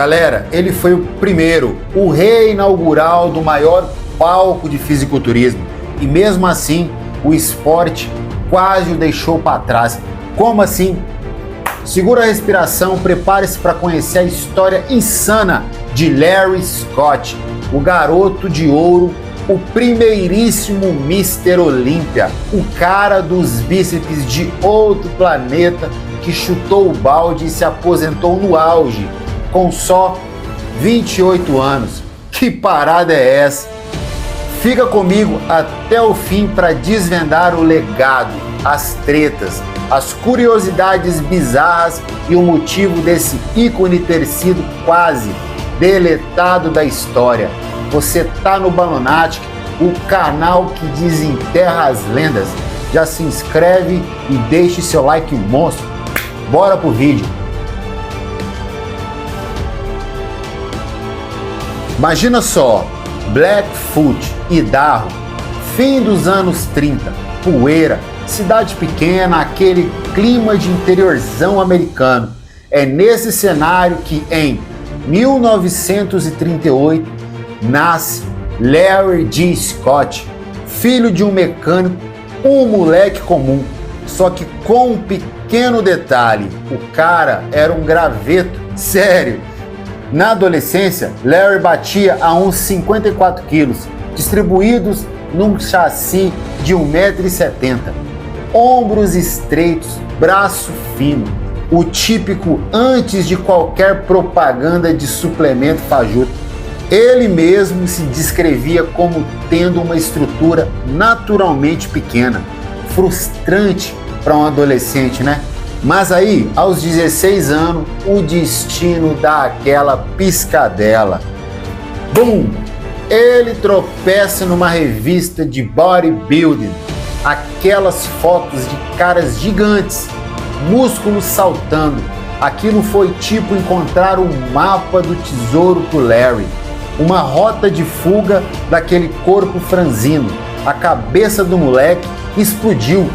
Galera, ele foi o primeiro, o rei inaugural do maior palco de fisiculturismo. E mesmo assim, o esporte quase o deixou para trás. Como assim? Segura a respiração, prepare-se para conhecer a história insana de Larry Scott, o garoto de ouro, o primeiríssimo Mr. Olímpia, o cara dos bíceps de outro planeta que chutou o balde e se aposentou no auge, com só 28 anos. Que parada é essa? Fica comigo até o fim para desvendar o legado, as tretas, as curiosidades bizarras e o motivo desse ícone ter sido quase deletado da história. Você tá no Balonatic, o canal que desenterra as lendas. Já se inscreve e deixe seu like monstro. Bora pro vídeo. Imagina só, Blackfoot, Idaho, fim dos anos 30, poeira, cidade pequena, aquele clima de interiorzão americano. É nesse cenário que em 1938 nasce Larry G. Scott, filho de um mecânico, um moleque comum, só que com um pequeno detalhe: o cara era um graveto, sério. Na adolescência, Larry batia a uns 54 quilos, distribuídos num chassi de 1,70 m. Ombros estreitos, braço fino, o típico antes de qualquer propaganda de suplemento fajuto. Ele mesmo se descrevia como tendo uma estrutura naturalmente pequena, frustrante para um adolescente, né? Mas aí, aos 16 anos, o destino dá aquela piscadela. Bum! Ele tropeça numa revista de bodybuilding, aquelas fotos de caras gigantes, músculos saltando. Aquilo foi tipo encontrar o mapa do tesouro pro Larry, uma rota de fuga daquele corpo franzino. A cabeça do moleque explodiu.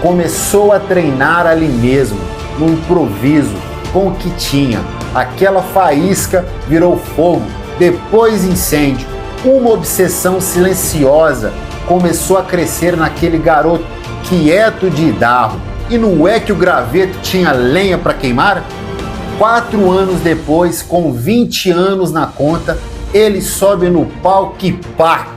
Começou a treinar ali mesmo, no improviso, com o que tinha. Aquela faísca virou fogo, depois incêndio. Uma obsessão silenciosa começou a crescer naquele garoto quieto de Idaho. E não é que o graveto tinha lenha para queimar? 4 anos depois, com 20 anos na conta, ele sobe no palco e pá!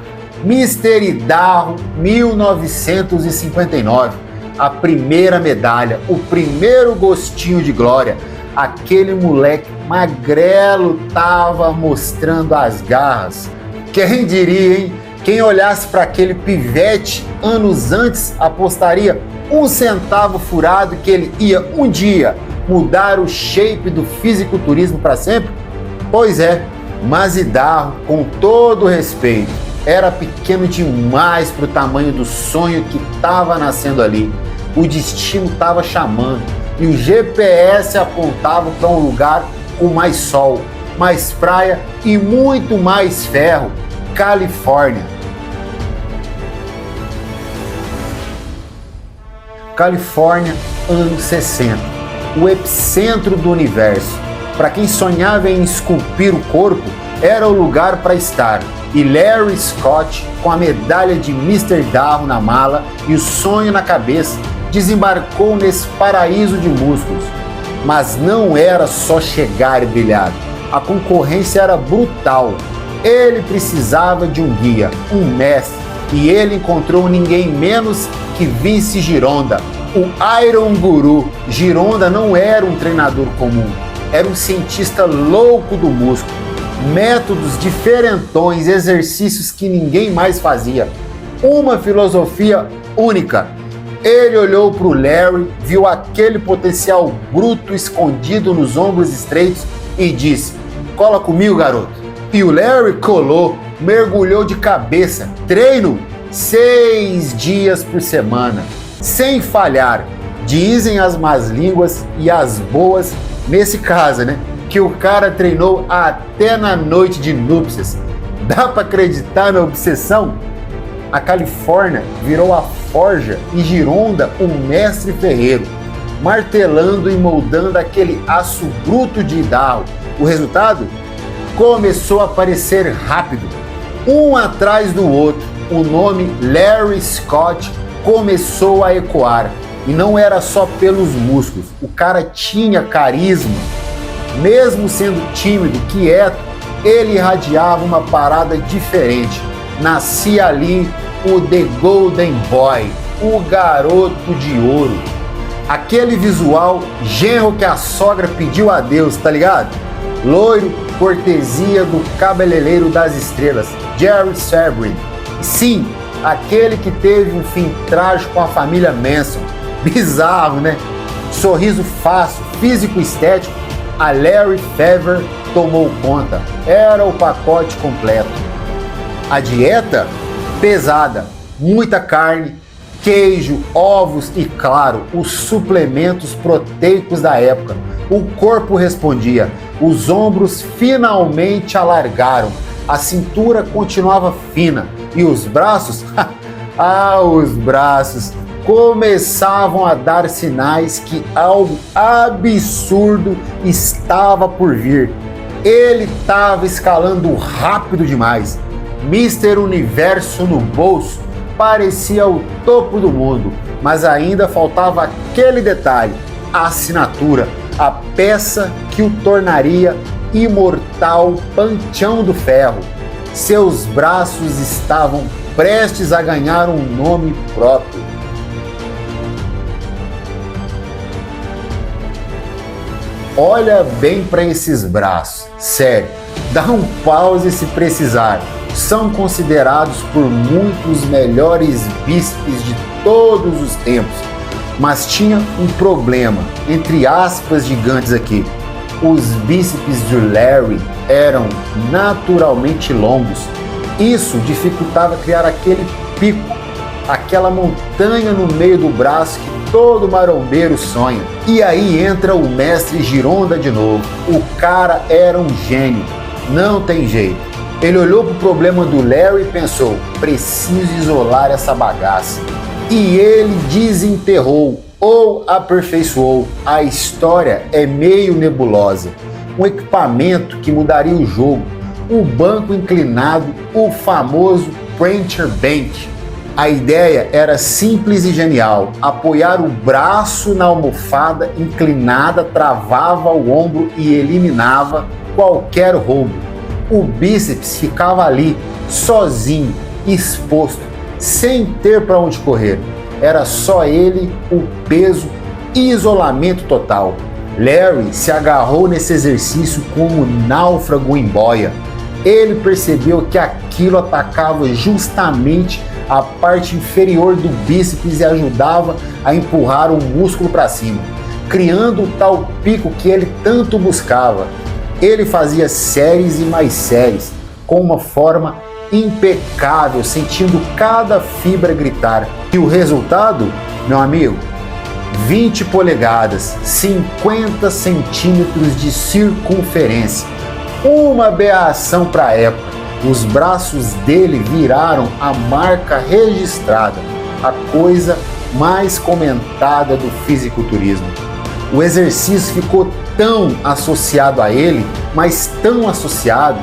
Mr. Idaho 1959. A primeira medalha, o primeiro gostinho de glória. Aquele moleque magrelo tava mostrando as garras. Quem diria, hein? Quem olhasse para aquele pivete anos antes apostaria 1 centavo furado que ele ia um dia mudar o shape do fisiculturismo para sempre? Pois é, mas Idaho, com todo respeito, era pequeno demais para o tamanho do sonho que estava nascendo ali. O destino estava chamando e o GPS apontava para um lugar com mais sol, mais praia e muito mais ferro: Califórnia. Califórnia, anos 60, o epicentro do universo. Para quem sonhava em esculpir o corpo, era o lugar para estar. E Larry Scott, com a medalha de Mr. Idaho na mala e o sonho na cabeça, desembarcou nesse paraíso de músculos. Mas não era só chegar e brilhar. A concorrência era brutal. Ele precisava de um guia, um mestre, e ele encontrou ninguém menos que Vince Gironda, o Iron Guru. Gironda não era um treinador comum, era um cientista louco do músculo. Métodos diferentões, exercícios que ninguém mais fazia. Uma filosofia única. Ele olhou para o Larry, viu aquele potencial bruto escondido nos ombros estreitos e disse: "Cola comigo, garoto." E o Larry colou, mergulhou de cabeça. Treino 6 dias por semana, sem falhar. Dizem as más línguas e as boas, nesse caso, né, que o cara treinou até na noite de núpcias. Dá para acreditar na obsessão? A Califórnia virou a forja e Gironda o mestre ferreiro, martelando e moldando aquele aço bruto de Idaho, O resultado? Começou a aparecer rápido, um atrás do outro. O nome Larry Scott começou a ecoar. E não era só pelos músculos, o cara tinha carisma. Mesmo sendo tímido, quieto, ele irradiava uma parada diferente. Nascia ali o The Golden Boy, o garoto de ouro. Aquele visual genro que a sogra pediu a Deus, tá ligado? Loiro, cortesia do cabeleireiro das estrelas, Jerry Sabrin. Sim, aquele que teve um fim trágico com a família Manson. Bizarro, né? Sorriso fácil, físico estético, a Larry Fever tomou conta. Era o pacote completo. A dieta? Pesada, muita carne, queijo, ovos e, claro, os suplementos proteicos da época. O corpo respondia, os ombros finalmente alargaram, a cintura continuava fina e os braços, os braços começavam a dar sinais que algo absurdo estava por vir. Ele estava escalando rápido demais. Mr. Universo no bolso, parecia o topo do mundo, mas ainda faltava aquele detalhe, a assinatura, a peça que o tornaria imortal Panteão do Ferro. Seus braços estavam prestes a ganhar um nome próprio. Olha bem para esses braços, sério, dá um pause se precisar. São considerados por muitos os melhores bíceps de todos os tempos. Mas tinha um problema, entre aspas gigantes aqui. Os bíceps de Larry eram naturalmente longos. Isso dificultava criar aquele pico, aquela montanha no meio do braço que todo marombeiro sonha. E aí entra o mestre Gironda de novo. O cara era um gênio, não tem jeito. Ele olhou para o problema do Larry e pensou, preciso isolar essa bagaça. E ele desenterrou ou aperfeiçoou. A história é meio nebulosa. Um equipamento que mudaria o jogo. O banco inclinado, o famoso Prancher Bench. A ideia era simples e genial. Apoiar o braço na almofada inclinada travava o ombro e eliminava qualquer roubo. O bíceps ficava ali, sozinho, exposto, sem ter para onde correr. Era só ele, o peso e isolamento total. Larry se agarrou nesse exercício como um náufrago em boia. Ele percebeu que aquilo atacava justamente a parte inferior do bíceps e ajudava a empurrar o músculo para cima, criando o tal pico que ele tanto buscava. Ele fazia séries e mais séries, com uma forma impecável, sentindo cada fibra gritar. E o resultado, meu amigo? 20 polegadas, 50 centímetros de circunferência. Uma aberração para a época. Os braços dele viraram a marca registrada, a coisa mais comentada do fisiculturismo. O exercício ficou tão associado a ele, mas tão associado,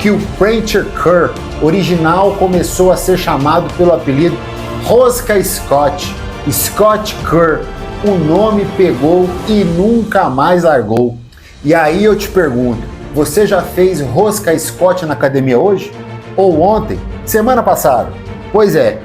que o Prancher Curl original começou a ser chamado pelo apelido Rosca Scott, Scott Curl. O nome pegou e nunca mais largou. E aí eu te pergunto, você já fez Rosca Scott na academia hoje? Ou ontem? Semana passada? Pois é,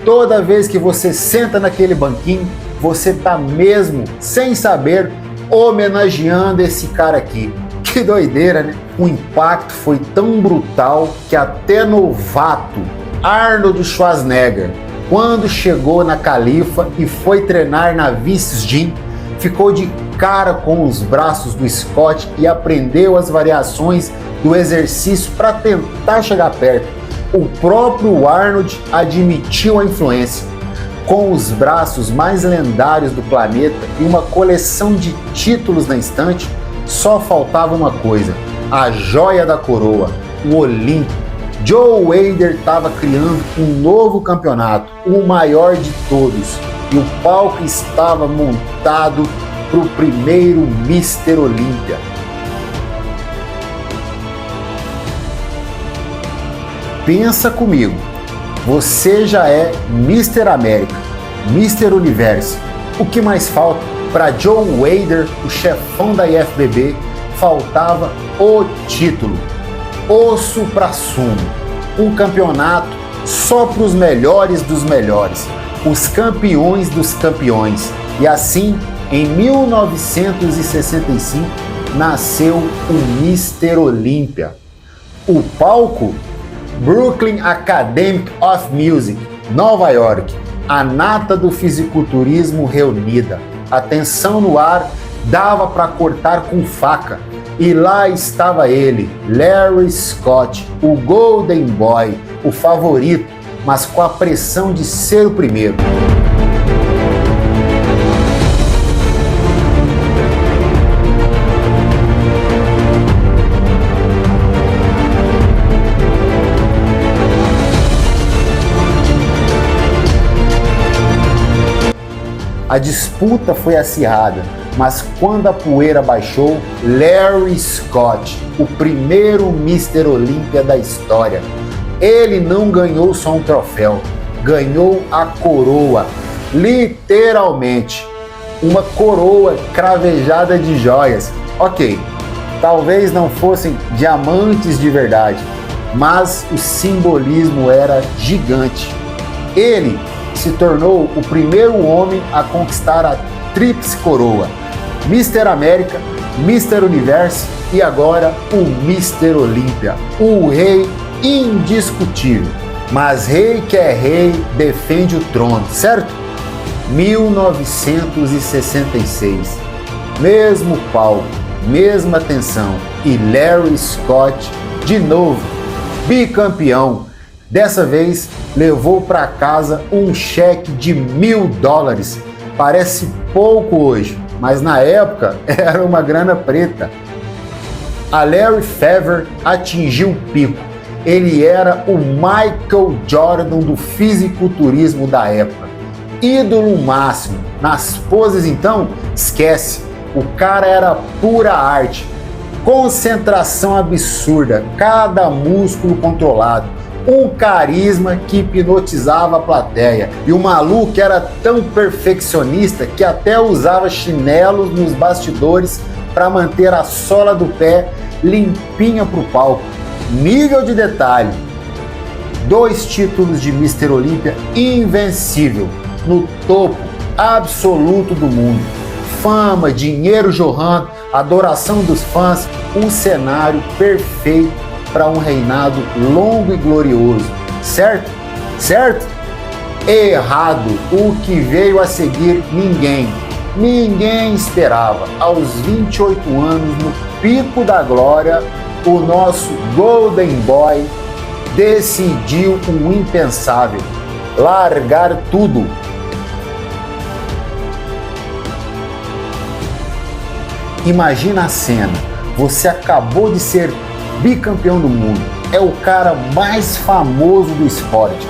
toda vez que você senta naquele banquinho, você tá mesmo, sem saber, homenageando esse cara aqui. Que doideira, né? O impacto foi tão brutal que até novato Arnold Schwarzenegger, quando chegou na Califa e foi treinar na Vince's Gym, ficou de cara com os braços do Scott e aprendeu as variações do exercício para tentar chegar perto. O próprio Arnold admitiu a influência. Com os braços mais lendários do planeta e uma coleção de títulos na estante, só faltava uma coisa, a joia da coroa, o Olímpico. Joe Weider estava criando um novo campeonato, o maior de todos, e o palco estava montado para o primeiro Mr. Olímpia. Pensa comigo, você já é Mr. América, Mr. Universo. O que mais falta? Para Joe Wader, o chefão da IFBB, faltava o título. O suprassumo. Um campeonato só para os melhores dos melhores. Os campeões dos campeões. E assim, em 1965, nasceu o Mr. Olímpia. O palco? Brooklyn Academy of Music, Nova York. A nata do fisiculturismo reunida. A tensão no ar dava para cortar com faca. E lá estava ele, Larry Scott, o Golden Boy, o favorito, mas com a pressão de ser o primeiro. A disputa foi acirrada, mas quando a poeira baixou, Larry Scott, o primeiro Mr. Olímpia da história, ele não ganhou só um troféu, ganhou a coroa, literalmente, uma coroa cravejada de joias. Ok, talvez não fossem diamantes de verdade, mas o simbolismo era gigante. Ele se tornou o primeiro homem a conquistar a tríplice coroa, Mr. América, Mr. Universo e agora o Mr. Olímpia, o rei indiscutível. Mas rei que é rei defende o trono, certo? 1966, mesmo palco, mesma tensão e Larry Scott de novo, bicampeão. Dessa vez levou para casa um cheque de $1.000. Parece pouco hoje, mas na época era uma grana preta. A Larry Fever atingiu o pico. Ele era o Michael Jordan do fisiculturismo da época. Ídolo máximo. Nas poses então, esquece. O cara era pura arte. Concentração absurda, cada músculo controlado. Um carisma que hipnotizava a plateia. E o maluco era tão perfeccionista que até usava chinelos nos bastidores para manter a sola do pé limpinha para o palco. Nível de detalhe. 2 títulos de Mr. Olímpia invencível, no topo absoluto do mundo. Fama, dinheiro jorrando, adoração dos fãs, um cenário perfeito para um reinado longo e glorioso, certo? Certo? Errado. O que veio a seguir ninguém esperava. Aos 28 anos, no pico da glória, o nosso Golden Boy decidiu o impensável: largar tudo. Imagina a cena, você acabou de ser bicampeão do mundo, é o cara mais famoso do esporte,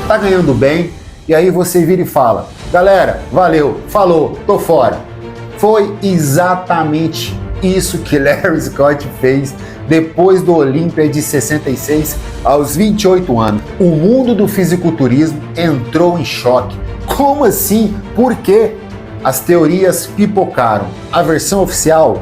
tá ganhando bem, e aí você vira e fala: galera, valeu, falou, tô fora. Foi exatamente isso que Larry Scott fez depois do Olímpia de 66, aos 28 anos. O mundo do fisiculturismo entrou em choque. Como assim? Por quê? As teorias pipocaram. A versão oficial: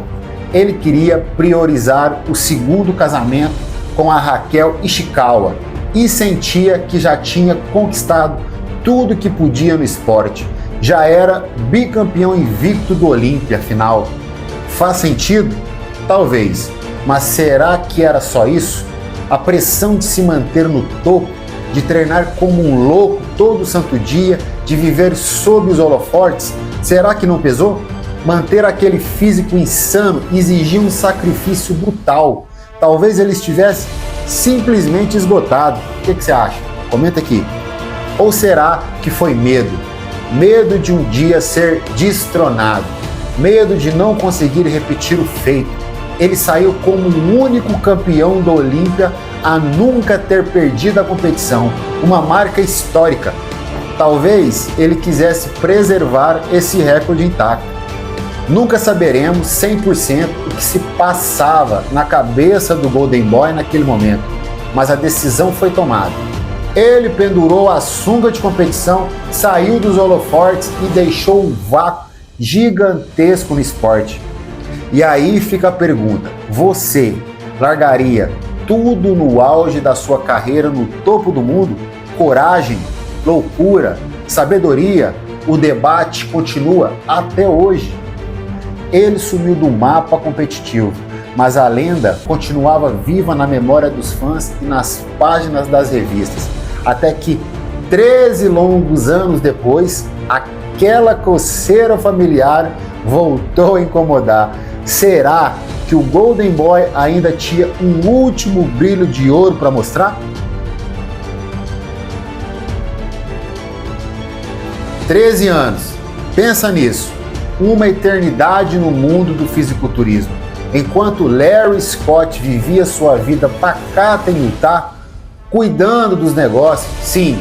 ele queria priorizar o segundo casamento com a Raquel Ishikawa e sentia que já tinha conquistado tudo que podia no esporte. Já era bicampeão invicto do Olímpia, afinal. Faz sentido? Talvez. Mas será que era só isso? A pressão de se manter no topo, de treinar como um louco todo santo dia, de viver sob os holofotes, será que não pesou? Manter aquele físico insano exigia um sacrifício brutal. Talvez ele estivesse simplesmente esgotado. O que você acha? Comenta aqui. Ou será que foi medo? Medo de um dia ser destronado. Medo de não conseguir repetir o feito. Ele saiu como o único campeão do Olímpia a nunca ter perdido a competição. Uma marca histórica. Talvez ele quisesse preservar esse recorde intacto. Nunca saberemos 100% o que se passava na cabeça do Golden Boy naquele momento. mas a decisão foi tomada. Ele pendurou a sunga de competição, saiu dos holofortes e deixou um vácuo gigantesco no esporte. E aí fica a pergunta: você largaria tudo no auge da sua carreira no topo do mundo? Coragem, loucura, sabedoria? O debate continua até hoje. Ele sumiu do mapa competitivo, mas a lenda continuava viva na memória dos fãs e nas páginas das revistas. Até que, 13 longos anos depois, aquela coceira familiar voltou a incomodar. Será que o Golden Boy ainda tinha um último brilho de ouro para mostrar? 13 anos. Pensa nisso. Uma eternidade no mundo do fisiculturismo. Enquanto Larry Scott vivia sua vida pacata em Utah, cuidando dos negócios, sim,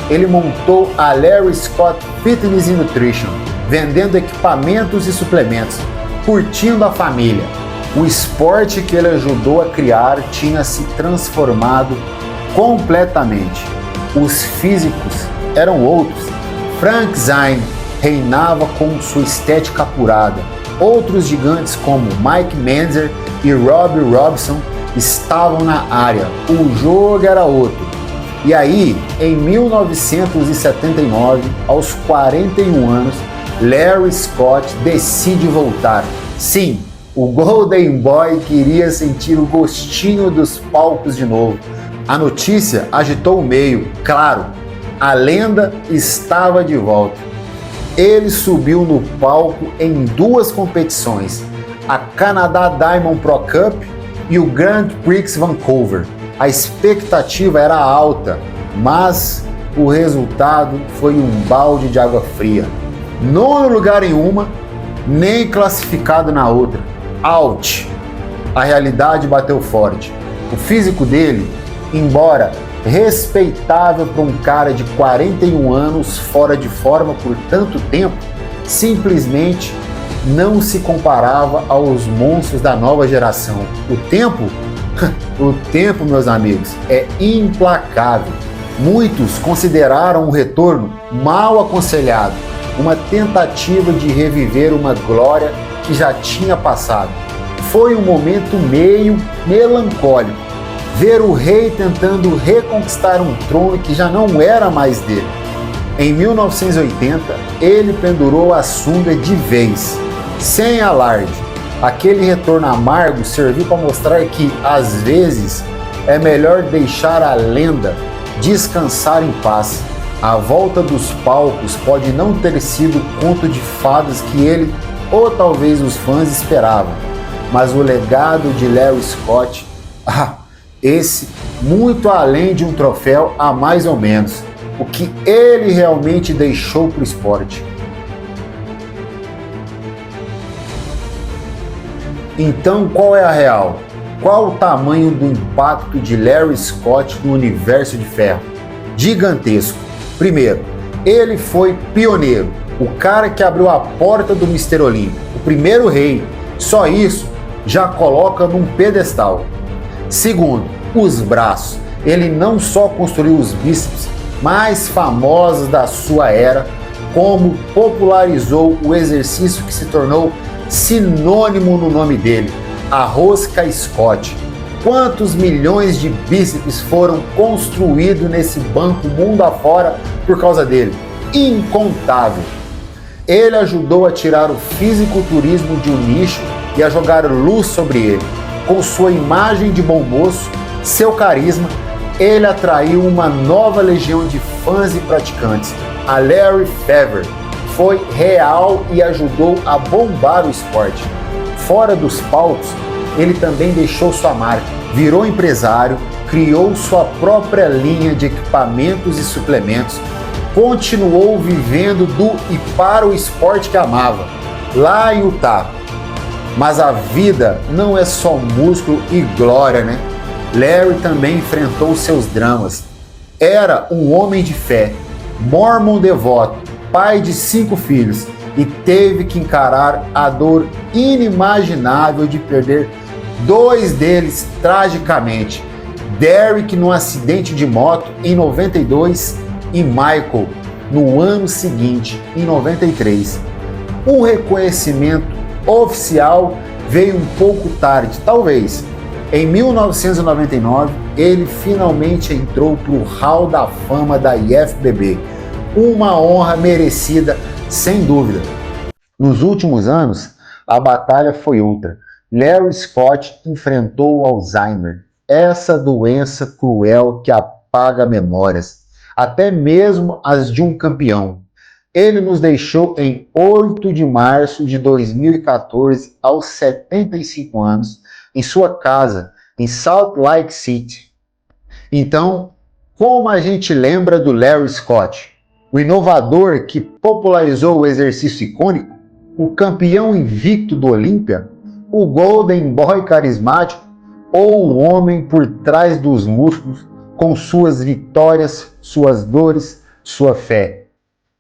ele montou a Larry Scott Fitness and Nutrition, vendendo equipamentos e suplementos, curtindo a família. O esporte que ele ajudou a criar tinha se transformado completamente. Os físicos eram outros. Frank Zane reinava com sua estética apurada. Outros gigantes como Mike Mentzer e Robbie Robson estavam na área. O jogo era outro. E aí, em 1979, aos 41 anos, Larry Scott decide voltar. Sim, o Golden Boy queria sentir o gostinho dos palcos de novo. A notícia agitou o meio. Claro, a lenda estava de volta. Ele subiu no palco em duas competições, a Canadá Diamond Pro Cup e o Grand Prix Vancouver. A expectativa era alta, mas o resultado foi um balde de água fria. Nono lugar em uma, nem classificado na outra. Out! A realidade bateu forte. O físico dele, embora respeitável para um cara de 41 anos fora de forma por tanto tempo, simplesmente não se comparava aos monstros da nova geração. O tempo, meus amigos, é implacável. Muitos consideraram o retorno mal aconselhado, uma tentativa de reviver uma glória que já tinha passado. Foi um momento meio melancólico, ver o rei tentando reconquistar um trono que já não era mais dele. Em 1980, ele pendurou a sunga de vez, sem alarde. Aquele retorno amargo serviu para mostrar que, às vezes, é melhor deixar a lenda descansar em paz. A volta dos palcos pode não ter sido o conto de fadas que ele, ou talvez os fãs, esperavam, mas o legado de Larry Scott, esse, muito além de um troféu, a mais ou menos, o que ele realmente deixou para o esporte. Então, qual é a real? Qual o tamanho do impacto de Larry Scott no universo de ferro? Gigantesco. Primeiro, ele foi pioneiro, o cara que abriu a porta do Mr. Olímpio, o primeiro rei. Só isso já coloca num pedestal. Segundo, os braços. Ele não só construiu os bíceps mais famosos da sua era, como popularizou o exercício que se tornou sinônimo no nome dele, a rosca Scott. Quantos milhões de bíceps foram construídos nesse banco mundo afora por causa dele? Incontável. Ele ajudou a tirar o fisiculturismo de um nicho e a jogar luz sobre ele. Com sua imagem de bom moço, seu carisma, ele atraiu uma nova legião de fãs e praticantes. A Larry Fever foi real e ajudou a bombar o esporte. Fora dos palcos, ele também deixou sua marca, virou empresário, criou sua própria linha de equipamentos e suplementos, continuou vivendo do e para o esporte que amava, lá em Utah. Mas a vida não é só músculo e glória, né? Larry também enfrentou seus dramas. Era um homem de fé, mormon devoto, pai de 5 filhos e teve que encarar a dor inimaginável de perder 2 deles tragicamente. Derek no acidente de moto em 92 e Michael no ano seguinte, em 93. O reconhecimento oficial veio um pouco tarde, talvez. Em 1999, ele finalmente entrou para o Hall da Fama da IFBB. Uma honra merecida, sem dúvida. Nos últimos anos, a batalha foi outra. Larry Scott enfrentou o Alzheimer, essa doença cruel que apaga memórias, até mesmo as de um campeão. Ele nos deixou em 8 de março de 2014, aos 75 anos, em sua casa, em Salt Lake City. Então, como a gente lembra do Larry Scott? O inovador que popularizou o exercício icônico? O campeão invicto do Olímpia? O Golden Boy carismático? Ou o homem por trás dos músculos, com suas vitórias, suas dores, sua fé?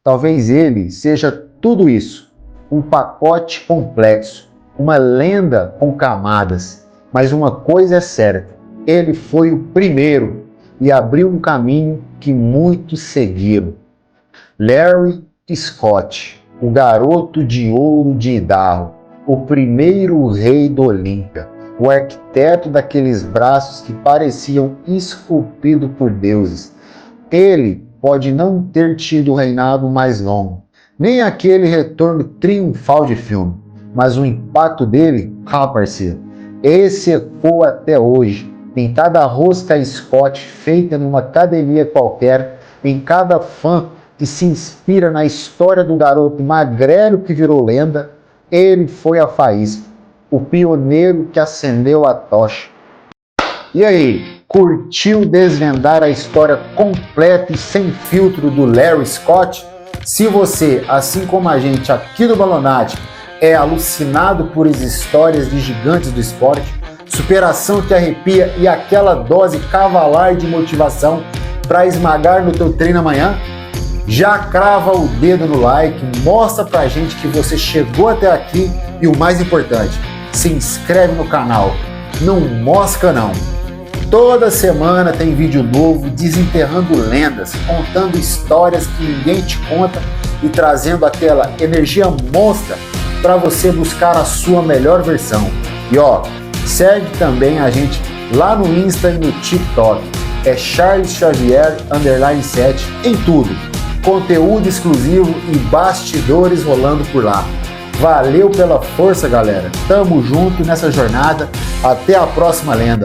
Talvez ele seja tudo isso, um pacote complexo, uma lenda com camadas. Mas uma coisa é certa, ele foi o primeiro e abriu um caminho que muitos seguiram. Larry Scott, o garoto de ouro de Idaho, o primeiro rei do Olímpia, o arquiteto daqueles braços que pareciam esculpidos por deuses. Ele pode não ter tido o reinado mais longo, nem aquele retorno triunfal de filme, mas o impacto dele, parceiro, esse ecoa até hoje, em cada rosca Scott feita numa academia qualquer, em cada fã que se inspira na história do garoto magrelo que virou lenda. Ele foi a faísca, o pioneiro que acendeu a tocha. E aí, curtiu desvendar a história completa e sem filtro do Larry Scott? Se você, assim como a gente aqui do Balonati, é alucinado por as histórias de gigantes do esporte, superação que arrepia e aquela dose cavalar de motivação para esmagar no teu treino amanhã, já crava o dedo no like, mostra pra gente que você chegou até aqui e o mais importante, se inscreve no canal. Não mosca não! Toda semana tem vídeo novo desenterrando lendas, contando histórias que ninguém te conta e trazendo aquela energia monstra para você buscar a sua melhor versão. E ó, segue também a gente lá no Insta e no TikTok. É Charles Xavier _7 em tudo. Conteúdo exclusivo e bastidores rolando por lá. Valeu pela força, galera. Tamo junto nessa jornada. Até a próxima lenda.